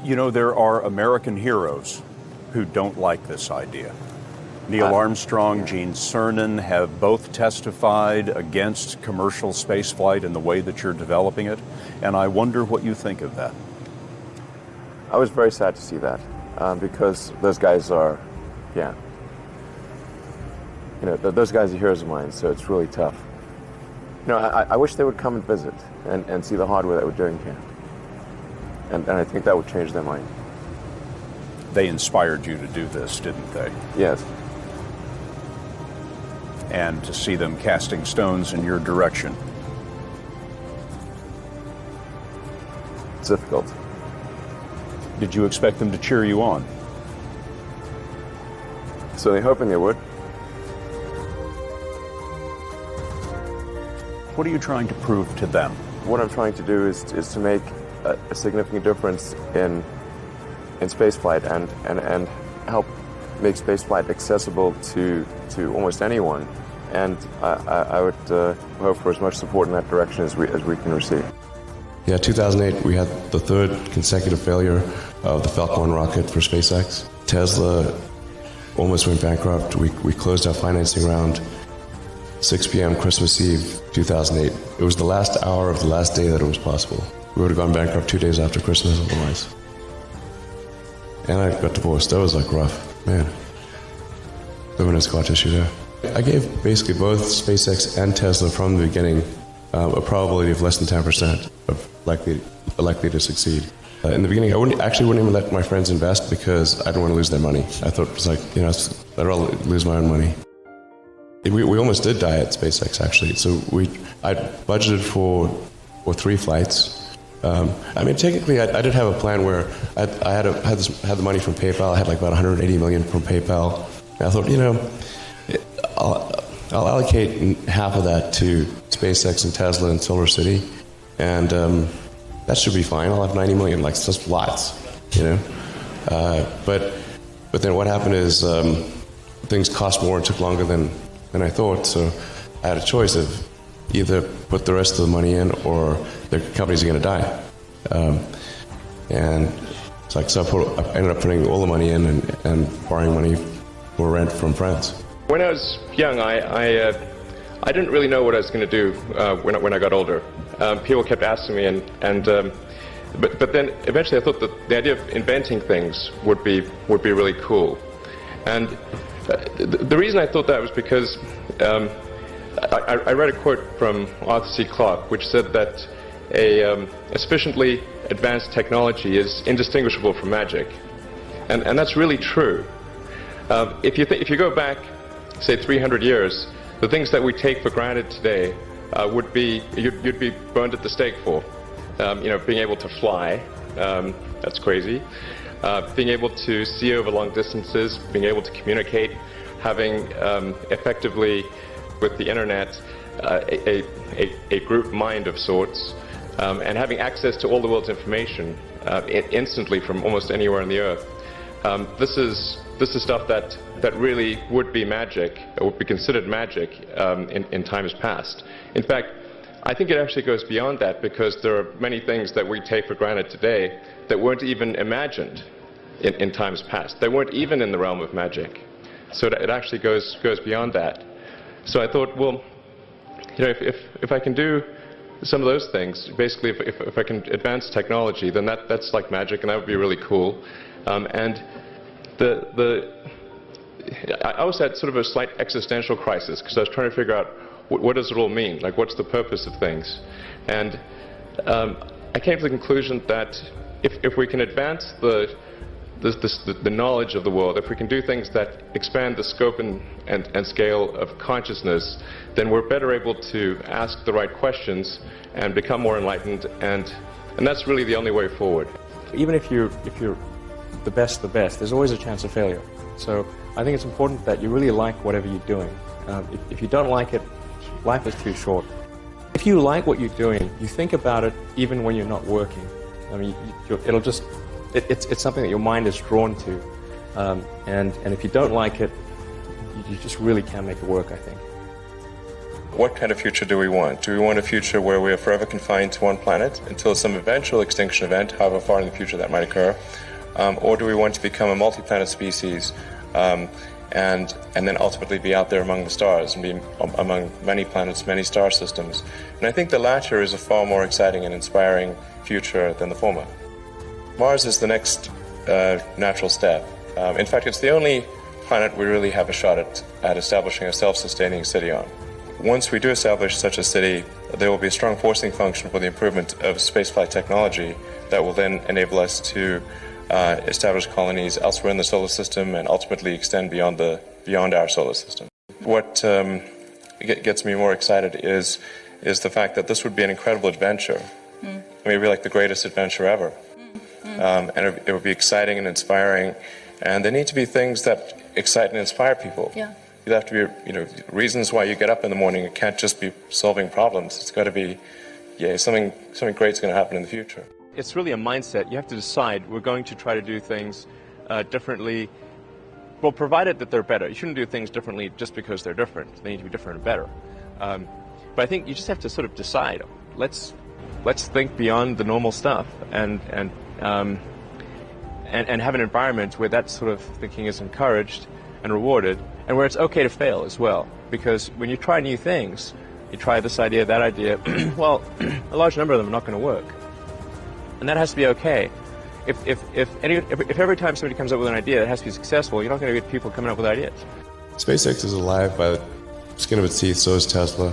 You know, there are American heroes who don't like this idea. Neil Armstrong, Gene Cernan have both testified against commercial spaceflight in the way that you're developing it, and I wonder what you think of that. I was very sad to see that, because those guys are, those guys are heroes of mine, so it's really tough. You know, I wish they would come and visit and see the hardware that we're doing here. And I think that would change their mind. They inspired you to do this, didn't they? Yes. And to see them casting stones in your direction. It's difficult. Did you expect them to cheer you on? Certainly hoping they would. What are you trying to prove to them? What I'm trying to do is to make a significant difference in spaceflight and help make spaceflight accessible to almost anyone. And I would hope for as much support in that direction as we can receive. Yeah, 2008, we had the third consecutive failure of the Falcon 1 rocket for SpaceX. Tesla almost went bankrupt. We closed our financing round 6 p.m. Christmas Eve, 2008. It was the last hour of the last day that it was possible. We would have gone bankrupt 2 days after Christmas otherwise. And I got divorced. That was like rough, man. Living in scar tissue there. I gave basically both SpaceX and Tesla from the beginning a probability of less than 10% of likely to succeed. In the beginning, I wouldn't even let my friends invest because I didn't want to lose their money. I thought it was like, I'd rather lose my own money. We almost did die at SpaceX, actually. So I budgeted for 3 flights. I mean, technically, I did have a plan where I had the money from PayPal. I had like about 180 million from PayPal. And I thought, I'll allocate half of that to SpaceX and Tesla and Solar City, and that should be fine. I'll have 90 million, like just lots, But then what happened is things cost more and took longer than I thought. So I had a choice of either put the rest of the money in or the companies are going to die. And it's like, so I ended up putting all the money in and borrowing money for rent from friends. When I was young, I didn't really know what I was going to do when I got older. People kept asking me, but then eventually I thought that the idea of inventing things would be really cool. And the reason I thought that was because I read a quote from Arthur C. Clarke, which said that a sufficiently advanced technology is indistinguishable from magic, and that's really true. If you go back, say 300 years, the things that we take for granted today would be you'd be burned at the stake for. Being able to fly, that's crazy. Being able to see over long distances, being able to communicate, having effectively with the internet a group mind of sorts, and having access to all the world's information instantly from almost anywhere on the earth. This is stuff that really would be magic, or would be considered magic in times past. In fact, I think it actually goes beyond that, because there are many things that we take for granted today that weren't even imagined in times past. They weren't even in the realm of magic. So it actually goes beyond that. So I thought, well, if I can do some of those things, basically if I can advance technology, then that's like magic, and that would be really cool. And I also had sort of a slight existential crisis, because I was trying to figure out what does it all mean? Like, what's the purpose of things? And I came to the conclusion that if we can advance the knowledge of the world, if we can do things that expand the scope and scale of consciousness, then we're better able to ask the right questions and become more enlightened, and that's really the only way forward. Even if you're the best, there's always a chance of failure. So I think it's important that you really like whatever you're doing. If you don't like it, life is too short. If you like what you're doing, you think about it even when you're not working. I mean, it's something that your mind is drawn to. And if you don't like it, you just really can't make it work, I think. what kind of future do we want? Do we want a future where we are forever confined to one planet until some eventual extinction event, however far in the future that might occur? Or do we want to become a multi-planet species and then ultimately be out there among the stars and be among many planets, many star systems? And I think the latter is a far more exciting and inspiring future than the former. Mars is the next natural step. In fact, it's the only planet we really have a shot at establishing a self-sustaining city on. Once we do establish such a city, there will be a strong forcing function for the improvement of spaceflight technology that will then enable us to establish colonies elsewhere in the solar system and ultimately extend beyond our solar system. What gets me more excited is the fact that this would be an incredible adventure. I mean, it would be like the greatest adventure ever. And it would be exciting and inspiring. And there need to be things that excite and inspire people. Yeah. You have to be, reasons why you get up in the morning. It can't just be solving problems. It's got to be, something great's going to happen in the future. It's really a mindset. You have to decide, we're going to try to do things differently, well, provided that they're better. You shouldn't do things differently just because they're different. They need to be different and better. But I think you just have to sort of decide, let's think beyond the normal stuff and have an environment where that sort of thinking is encouraged and rewarded, and where it's okay to fail as well. Because when you try new things, you try this idea, that idea, well, a large number of them are not going to work. And that has to be okay. If every time somebody comes up with an idea that has to be successful, you're not going to get people coming up with ideas. SpaceX is alive by the skin of its teeth, so is Tesla.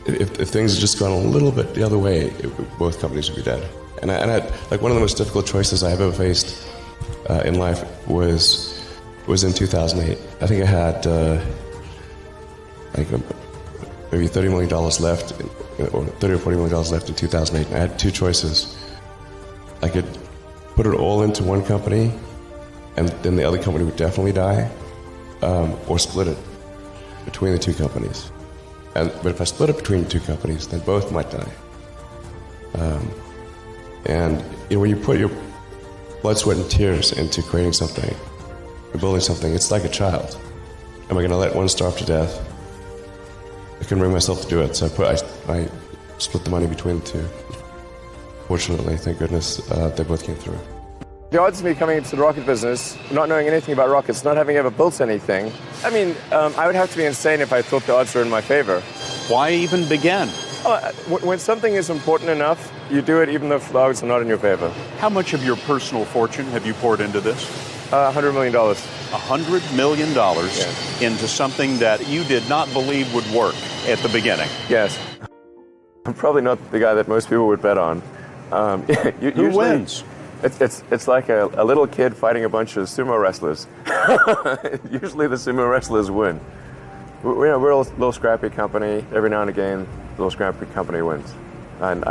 If things had just gone a little bit the other way, both companies would be dead. And I had, like, one of the most difficult choices I've ever faced in life was in 2008. I think I had maybe $30 million left, or $30 or $40 million left in 2008. And I had two choices. I could put it all into one company, and then the other company would definitely die, or split it between the two companies. But if I split it between the two companies, then both might die. And when you put your blood, sweat, and tears into creating something, or building something, it's like a child. Am I going to let one starve to death? I couldn't bring myself to do it, so I split the money between the two. Fortunately, thank goodness, they both came through. The odds of me coming into the rocket business, not knowing anything about rockets, not having ever built anything, I mean, I would have to be insane if I thought the odds were in my favor. Why even begin? When something is important enough, you do it even though the odds are not in your favor. How much of your personal fortune have you poured into this? $100 million. $100 million into something that you did not believe would work at the beginning. Yes. I'm probably not the guy that most people would bet on. Who wins? It's like a little kid fighting a bunch of sumo wrestlers. Usually the sumo wrestlers win. We're a little scrappy company. Every now and again, the little scrappy company wins. And